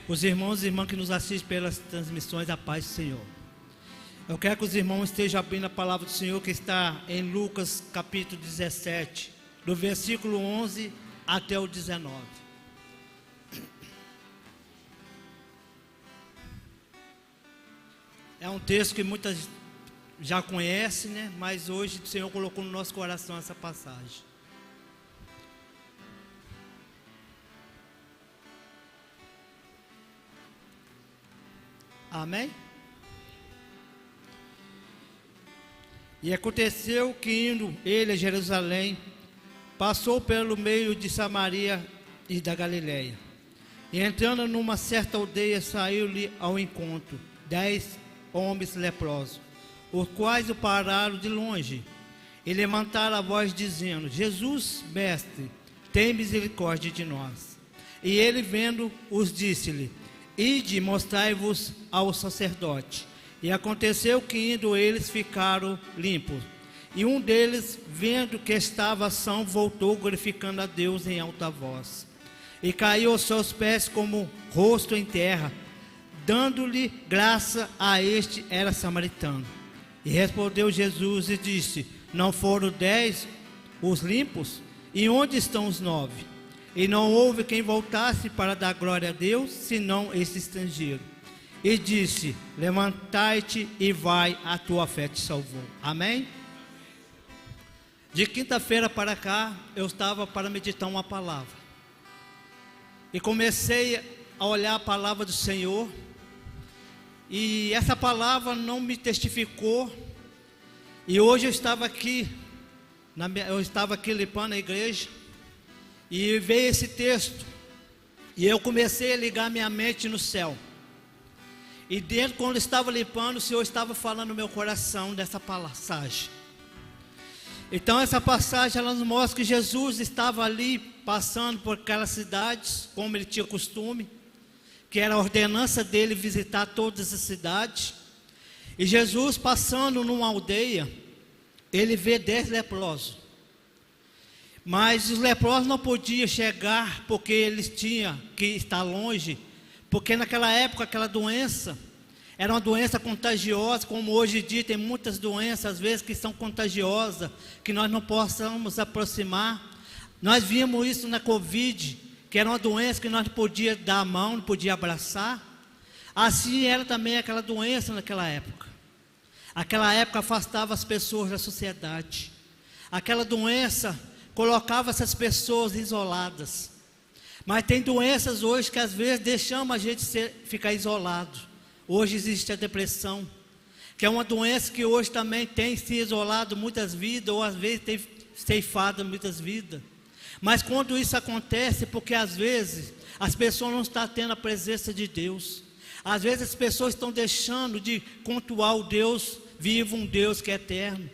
Os irmãos e irmãs que nos assistem pelas transmissões, a paz do Senhor. Eu quero que os irmãos estejam abrindo a palavra do Senhor, que está em Lucas capítulo 17, do versículo 11 até o 19. É um texto que muitas já conhecem, né? Mas hoje o Senhor colocou no nosso coração essa passagem. Amém? E aconteceu que, indo ele a Jerusalém, passou pelo meio de Samaria e da Galileia. E entrando numa certa aldeia, saiu-lhe ao encontro 10 homens leprosos, os quais o pararam de longe, e levantaram a voz, dizendo: Jesus, mestre, tem misericórdia de nós. E ele, vendo-os, disse-lhe: Ide, mostrai-vos ao sacerdote. E aconteceu que, indo eles, ficaram limpos. E um deles, vendo que estava são, voltou glorificando a Deus em alta voz. E caiu aos seus pés como rosto em terra, dando-lhe graça. A este era samaritano. E respondeu Jesus e disse: Não foram 10 os limpos? E onde estão os 9? E não houve quem voltasse para dar glória a Deus, senão esse estrangeiro. E disse: Levantai-te e vai, a tua fé te salvou. Amém? De quinta-feira para cá, eu estava para meditar uma palavra. E comecei a olhar a palavra do Senhor. E essa palavra não me testificou. E hoje eu estava aqui limpando a igreja. E veio esse texto, e eu comecei a ligar minha mente no céu. E dentro, quando eu estava limpando, o Senhor estava falando no meu coração dessa passagem. Então essa passagem, ela nos mostra que Jesus estava ali, passando por aquelas cidades, como ele tinha costume, que era a ordenança dele visitar todas as cidades. E Jesus, passando numa aldeia, ele vê 10 leprosos. Mas os leprosos não podiam chegar, porque eles tinham que estar longe, porque naquela época aquela doença era uma doença contagiosa, como hoje em dia tem muitas doenças às vezes que são contagiosas, que nós não possamos aproximar. Nós vimos isso na Covid, que era uma doença que nós não podíamos dar a mão, não podíamos abraçar. Assim era também aquela doença naquela época. Aquela época afastava as pessoas da sociedade. Aquela doença colocava essas pessoas isoladas. Mas tem doenças hoje que às vezes deixamos a gente ficar isolado. Hoje existe a depressão, que é uma doença que hoje também tem se isolado muitas vidas, ou às vezes tem ceifado muitas vidas. Mas quando isso acontece, porque às vezes as pessoas não estão tendo a presença de Deus. Às vezes as pessoas estão deixando de cultuar o Deus vivo, um Deus que é eterno.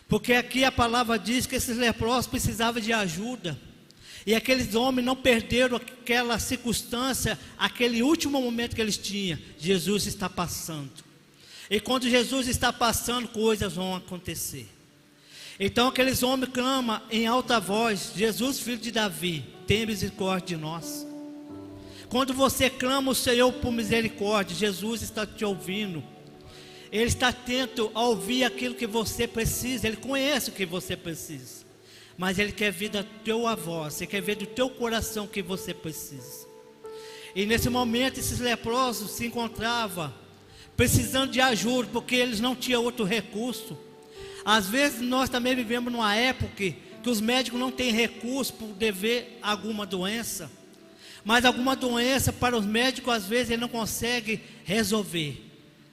Porque aqui a palavra diz que esses leprosos precisavam de ajuda. E aqueles homens não perderam aquela circunstância, aquele último momento que eles tinham. Jesus está passando. E quando Jesus está passando, coisas vão acontecer. Então aqueles homens clamam em alta voz: Jesus, filho de Davi, tenha misericórdia de nós. Quando você clama o Senhor por misericórdia, Jesus está te ouvindo. Ele está atento a ouvir aquilo que você precisa. Ele conhece o que você precisa, mas Ele quer ver da tua voz, Ele quer ver do teu coração o que você precisa. E nesse momento esses leprosos se encontravam precisando de ajuda, porque eles não tinham outro recurso. Às vezes nós também vivemos numa época que os médicos não têm recurso por dever alguma doença. Mas alguma doença para os médicos às vezes ele não consegue resolver.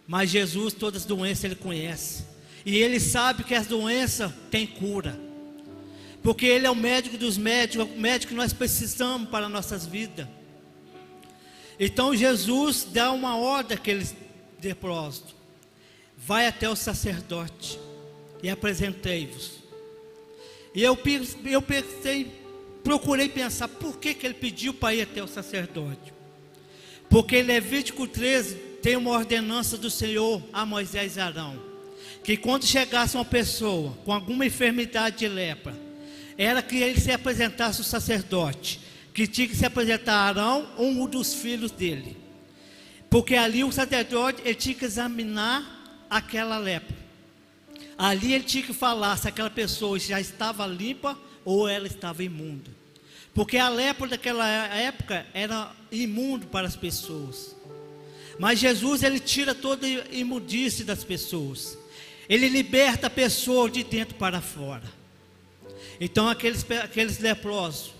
Mas Jesus, todas as doenças Ele conhece. E Ele sabe que as doenças têm cura. Porque Ele é o médico dos médicos, é o médico que nós precisamos para nossas vidas. Então Jesus dá uma ordem àqueles leprosos: vai até o sacerdote e apresentei-vos. E eu procurei pensar, por que Ele pediu para ir até o sacerdote? Porque em Levítico 13 tem uma ordenança do Senhor a Moisés e Arão, que quando chegasse uma pessoa com alguma enfermidade de lepra, era que ele se apresentasse ao sacerdote, que tinha que se apresentar a Arão, um dos filhos dele. Porque ali o sacerdote, ele tinha que examinar aquela lepra. Ali ele tinha que falar se aquela pessoa já estava limpa ou ela estava imunda. Porque a lepra daquela época era imundo para as pessoas. Mas Jesus, ele tira toda a imundice das pessoas. Ele liberta a pessoa de dentro para fora. Então aqueles leprosos,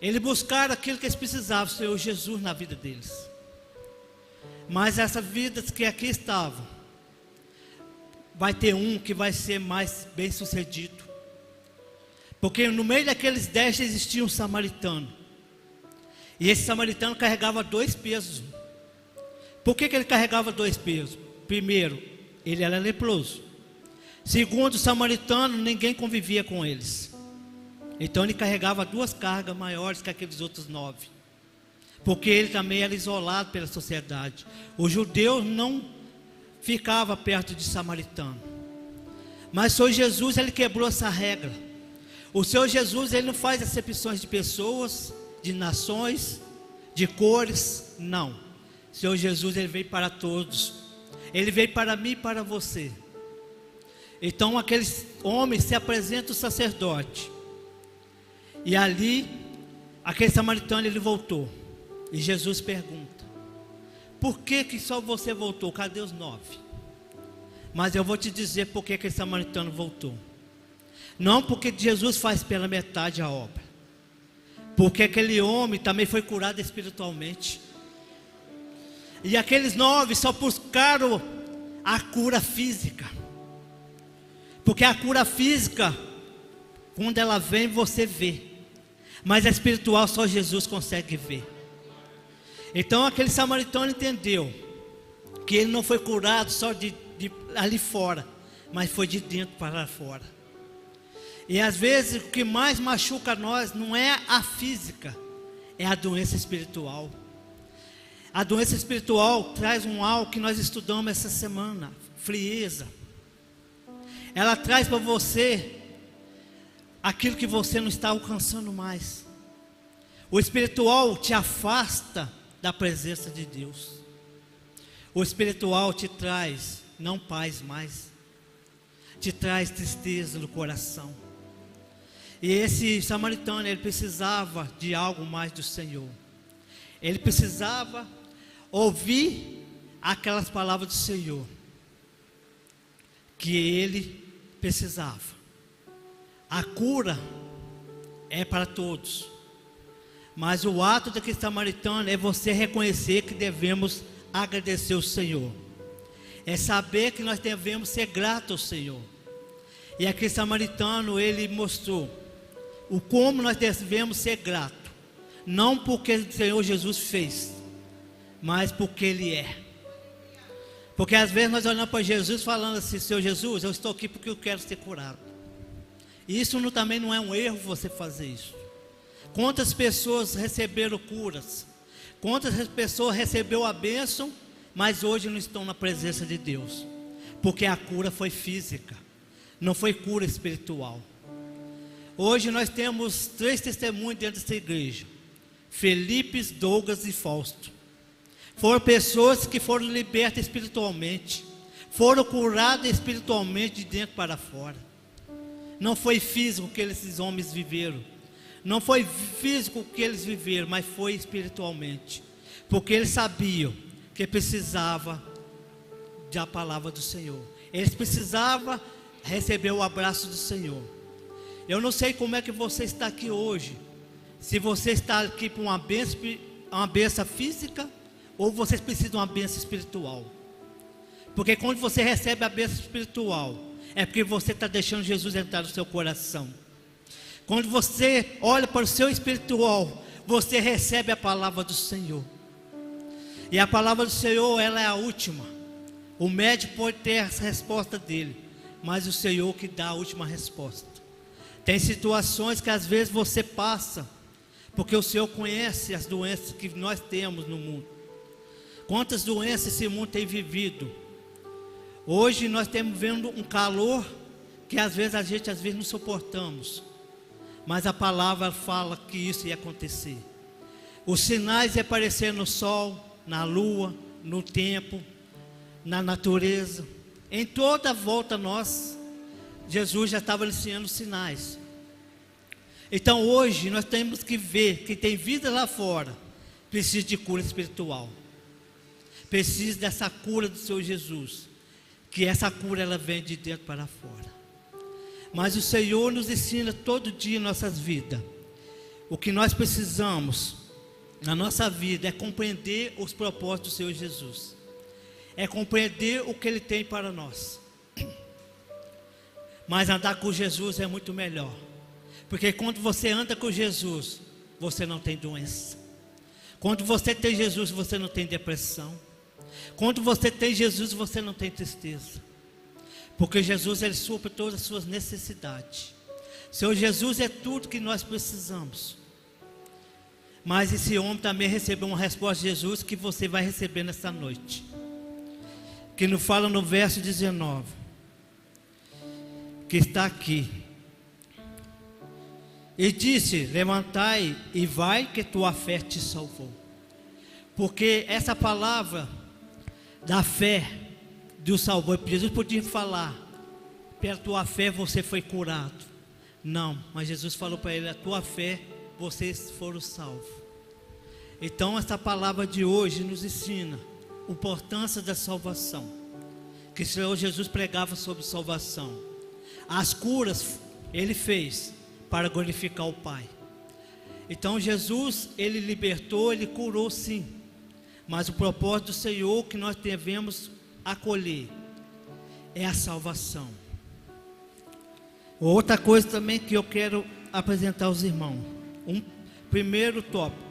eles buscaram aquilo que eles precisavam, o Senhor Jesus na vida deles. Mas essas vidas que aqui estavam, vai ter um que vai ser mais bem sucedido. Porque no meio daqueles 10 existia um samaritano. E esse samaritano carregava 2 pesos. Por que ele carregava 2 pesos? Primeiro, ele era leproso. Segundo, o samaritano, ninguém convivia com eles. Então ele carregava 2 cargas maiores que aqueles outros 9. Porque ele também era isolado pela sociedade. O judeu não ficava perto de samaritano. Mas o Senhor Jesus, ele quebrou essa regra. O Senhor Jesus, ele não faz acepções de pessoas, de nações, de cores, não. O Senhor Jesus, ele veio para todos. Ele veio para mim e para você. Então aqueles homens se apresentam ao sacerdote. E ali, aquele samaritano, ele voltou. E Jesus pergunta: por que só você voltou? Cadê os 9? Mas eu vou te dizer por que aquele samaritano voltou. Não porque Jesus faz pela metade a obra. Porque aquele homem também foi curado espiritualmente. E aqueles 9 só buscaram a cura física. Porque a cura física, quando ela vem, você vê. Mas a espiritual só Jesus consegue ver. Então aquele samaritano entendeu que ele não foi curado só de ali fora, mas foi de dentro para fora. E às vezes o que mais machuca nós não é a física, é a doença espiritual. A doença espiritual traz algo que nós estudamos essa semana: frieza. Ela traz para você aquilo que você não está alcançando mais. O espiritual te afasta da presença de Deus. O espiritual te traz não paz mais, te traz tristeza no coração. E esse samaritano, ele precisava de algo mais do Senhor. Ele precisava ouvir aquelas palavras do Senhor que ele precisava. A cura é para todos, mas o ato daquele samaritano é você reconhecer que devemos agradecer o Senhor, é saber que nós devemos ser gratos ao Senhor. E aquele samaritano, ele mostrou o como nós devemos ser gratos, não porque o Senhor Jesus fez, mas porque Ele é. Porque às vezes nós olhamos para Jesus falando assim: Senhor Jesus, eu estou aqui porque eu quero ser curado. E isso também não é um erro você fazer isso. Quantas pessoas receberam curas? Quantas pessoas receberam a bênção, mas hoje não estão na presença de Deus? Porque a cura foi física, não foi cura espiritual. Hoje nós temos 3 testemunhos dentro dessa igreja: Felipe, Douglas e Fausto. Foram pessoas que foram libertas espiritualmente, foram curadas espiritualmente de dentro para fora. Não foi físico que esses homens viveram, não foi físico que eles viveram, mas foi espiritualmente, porque eles sabiam que precisava da palavra do Senhor. Eles precisavam receber o abraço do Senhor. Eu não sei como é que você está aqui hoje, se você está aqui por uma bênção física, ou você precisa de uma bênção espiritual. Porque quando você recebe a bênção espiritual, é porque você está deixando Jesus entrar no seu coração. Quando você olha para o seu espiritual, você recebe a palavra do Senhor. E a palavra do Senhor, ela é a última. O médico pode ter a resposta dele, mas o Senhor que dá a última resposta. Tem situações que às vezes você passa, porque o Senhor conhece as doenças que nós temos no mundo. Quantas doenças esse mundo tem vivido? Hoje nós estamos vendo um calor que às vezes não suportamos. mas a palavra fala que isso ia acontecer. Os sinais iam aparecer no sol, na lua, no tempo, na natureza. Em toda a volta nós, Jesus já estava ensinando sinais. Então hoje nós temos que ver que tem vida lá fora, precisa de cura espiritual. Precisa dessa cura do Senhor Jesus, que essa cura ela vem de dentro para fora. Mas o Senhor nos ensina todo dia em nossas vidas. O que nós precisamos na nossa vida é compreender os propósitos do Senhor Jesus. É compreender o que Ele tem para nós. Mas andar com Jesus é muito melhor. Porque quando você anda com Jesus, você não tem doença. Quando você tem Jesus, você não tem depressão. Quando você tem Jesus, você não tem tristeza. Porque Jesus, Ele supre todas as suas necessidades. Senhor Jesus é tudo que nós precisamos. Mas esse homem também recebeu uma resposta de Jesus que você vai receber nessa noite. Que nos fala no verso 19. Que está aqui. E disse: levantai e vai, que tua fé te salvou. Porque essa palavra da fé do salvou, Jesus podia falar: pela tua fé você foi curado. Não, mas Jesus falou para ele: a tua fé vocês foram salvos. Então essa palavra de hoje nos ensina a importância da salvação. Que o Senhor Jesus pregava sobre salvação. As curas Ele fez para glorificar o Pai. Então Jesus, Ele libertou, Ele curou sim. Mas o propósito do Senhor que nós devemos acolher é a salvação. Outra coisa também que eu quero apresentar aos irmãos. Primeiro tópico.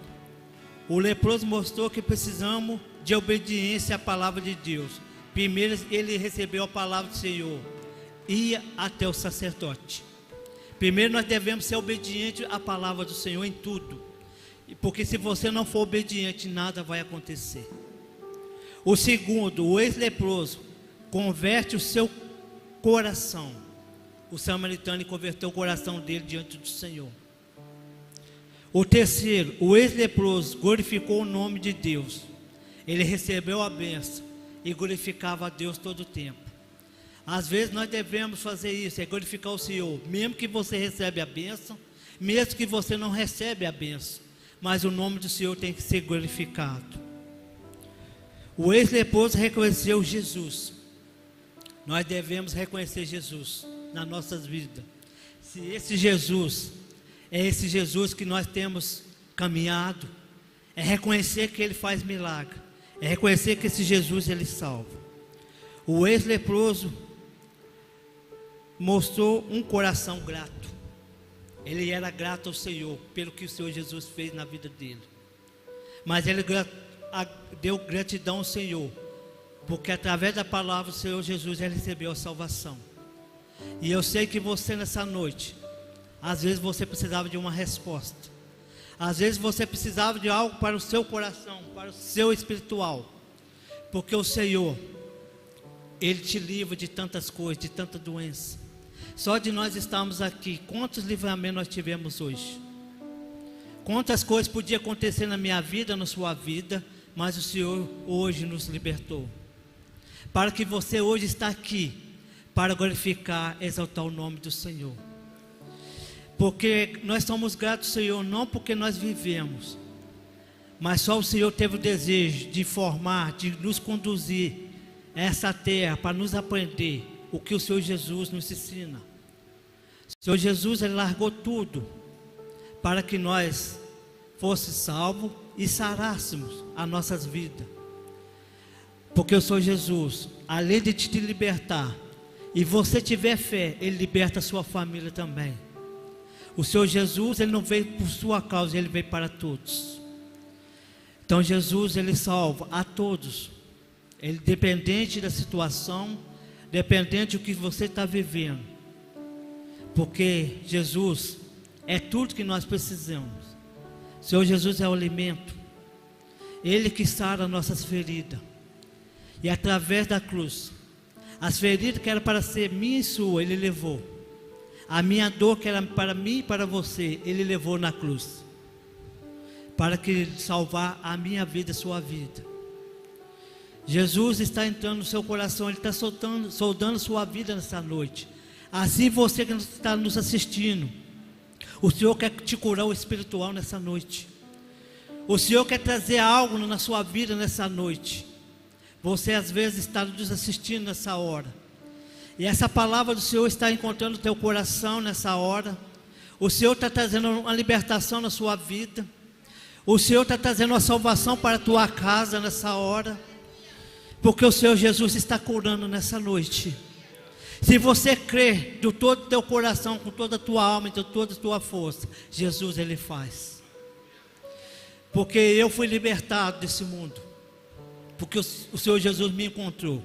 O leproso mostrou que precisamos de obediência à palavra de Deus. Primeiro ele recebeu a palavra do Senhor. Ia até o sacerdote. Primeiro nós devemos ser obedientes à palavra do Senhor em tudo. Porque se você não for obediente, nada vai acontecer. O segundo, o ex-leproso converte o seu coração. O samaritano converteu o coração dele diante do Senhor. O terceiro, o ex-leproso glorificou o nome de Deus. Ele recebeu a bênção e glorificava a Deus todo o tempo. Às vezes nós devemos fazer isso, é glorificar o Senhor, mesmo que você recebe a bênção, mesmo que você não recebe a bênção, mas o nome do Senhor tem que ser glorificado. O ex-leproso reconheceu Jesus. Nós devemos reconhecer Jesus nas nossas vidas. Se esse Jesus é esse Jesus que nós temos caminhado, é reconhecer que Ele faz milagre, é reconhecer que esse Jesus Ele salva. O ex-leproso mostrou um coração grato. Ele era grato ao Senhor pelo que o Senhor Jesus fez na vida dele. Mas ele deu gratidão ao Senhor, porque através da palavra do Senhor Jesus ele recebeu a salvação. E eu sei que você nessa noite, às vezes você precisava de uma resposta. Às vezes você precisava de algo para o seu coração, para o seu espiritual. Porque o Senhor, Ele te livra de tantas coisas, de tanta doença. Só de nós estarmos aqui, quantos livramentos nós tivemos hoje? Quantas coisas podiam acontecer na minha vida, na sua vida, mas o Senhor hoje nos libertou. Para que você hoje está aqui, para glorificar, exaltar o nome do Senhor. Porque nós somos gratos ao Senhor, não porque nós vivemos, mas só o Senhor teve o desejo de formar, de nos conduzir a essa terra, para nos aprender o que o Senhor Jesus nos ensina. O Senhor Jesus, Ele largou tudo, para que nós fosse salvos e sarássemos as nossas vidas. Porque o Senhor Jesus, além de te libertar, e você tiver fé, Ele liberta a sua família também. O Senhor Jesus, Ele não veio por sua causa, Ele veio para todos. Então Jesus, Ele salva a todos. Ele, dependente da situação, dependente do que você está vivendo. Porque Jesus é tudo que nós precisamos. O Senhor Jesus é o alimento. Ele que sara nossas feridas. E através da cruz, as feridas que eram para ser minha e sua, Ele levou. A minha dor que era para mim e para você, Ele levou na cruz. Para que salvar a minha vida e a sua vida. Jesus está entrando no seu coração, Ele está soldando sua vida nessa noite. Assim você que está nos assistindo, o Senhor quer te curar o espiritual nessa noite. O Senhor quer trazer algo na sua vida nessa noite. Você às vezes está nos assistindo nessa hora. E essa palavra do Senhor está encontrando o teu coração nessa hora. O Senhor está trazendo uma libertação na sua vida. O Senhor está trazendo uma salvação para a tua casa nessa hora. Porque o Senhor Jesus está curando nessa noite. Se você crer de todo o teu coração, com toda a tua alma e de toda a tua força, Jesus Ele faz. Porque eu fui libertado desse mundo. Porque o Senhor Jesus me encontrou.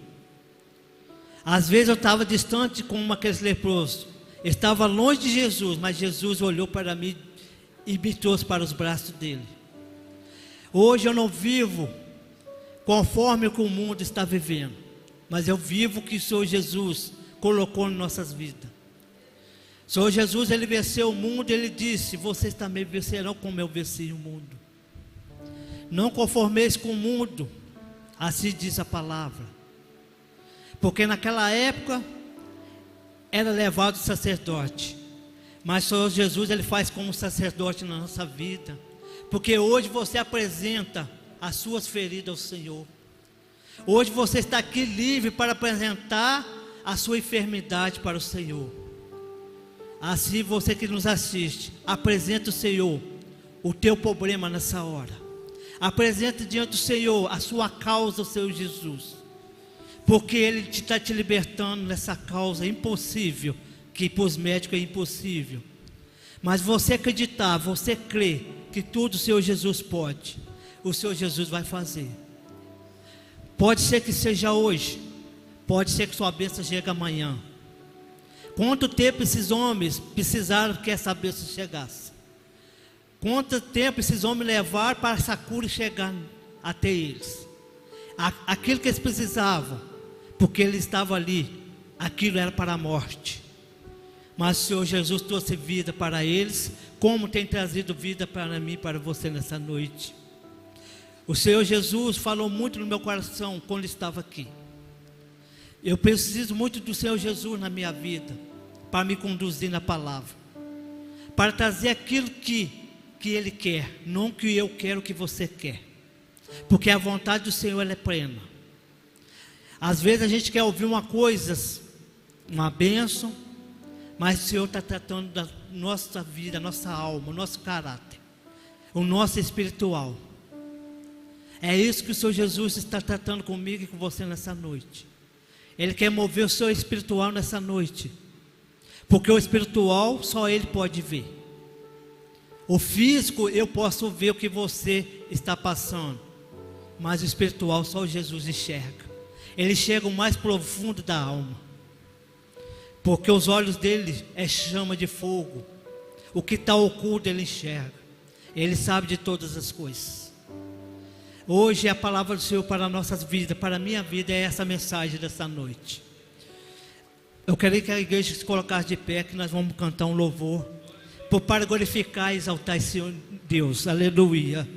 Às vezes eu estava distante como aqueles leprosos. Eu estava longe de Jesus, mas Jesus olhou para mim e me trouxe para os braços dele. Hoje eu não vivo conforme o que o mundo está vivendo, mas eu vivo o que o Senhor Jesus colocou em nossas vidas. O Senhor Jesus, Ele venceu o mundo, Ele disse: vocês também vencerão como eu venci o mundo. Não conformeis com o mundo, assim diz a palavra. Porque naquela época era levado o sacerdote, mas o Senhor Jesus Ele faz como sacerdote na nossa vida. Porque hoje você apresenta as suas feridas ao Senhor. Hoje você está aqui livre para apresentar a sua enfermidade para o Senhor. Assim você que nos assiste, apresenta o Senhor o teu problema nessa hora. Apresenta diante do Senhor a sua causa ao Senhor Jesus. Porque Ele está te libertando nessa causa impossível, que para os médicos é impossível. Mas você acreditar, você crer que tudo o Senhor Jesus pode, o Senhor Jesus vai fazer. Pode ser que seja hoje, pode ser que sua bênção chegue amanhã. Quanto tempo esses homens precisaram que essa bênção chegasse? Quanto tempo esses homens levaram para essa cura chegar até eles? Aquilo que eles precisavam, porque ele estava ali, aquilo era para a morte. Mas o Senhor Jesus trouxe vida para eles, como tem trazido vida para mim e para você nessa noite. O Senhor Jesus falou muito no meu coração quando estava aqui. Eu preciso muito do Senhor Jesus na minha vida, para me conduzir na palavra, para trazer aquilo que Ele quer, não que eu quero, que você quer. Porque a vontade do Senhor ela é plena. Às vezes a gente quer ouvir uma coisa, uma bênção, mas o Senhor está tratando da nossa vida, nossa alma, o nosso caráter, o nosso espiritual. É isso que o Senhor Jesus está tratando comigo e com você nessa noite. Ele quer mover o seu espiritual nessa noite. Porque o espiritual só Ele pode ver. O físico eu posso ver o que você está passando, mas o espiritual só Jesus enxerga. Ele chega o mais profundo da alma. Porque os olhos dele é chama de fogo. O que está oculto ele enxerga. Ele sabe de todas as coisas. Hoje a palavra do Senhor para nossas vidas, para a minha vida, é essa mensagem dessa noite. Eu queria que a igreja se colocasse de pé, que nós vamos cantar um louvor para glorificar e exaltar esse Deus. Aleluia.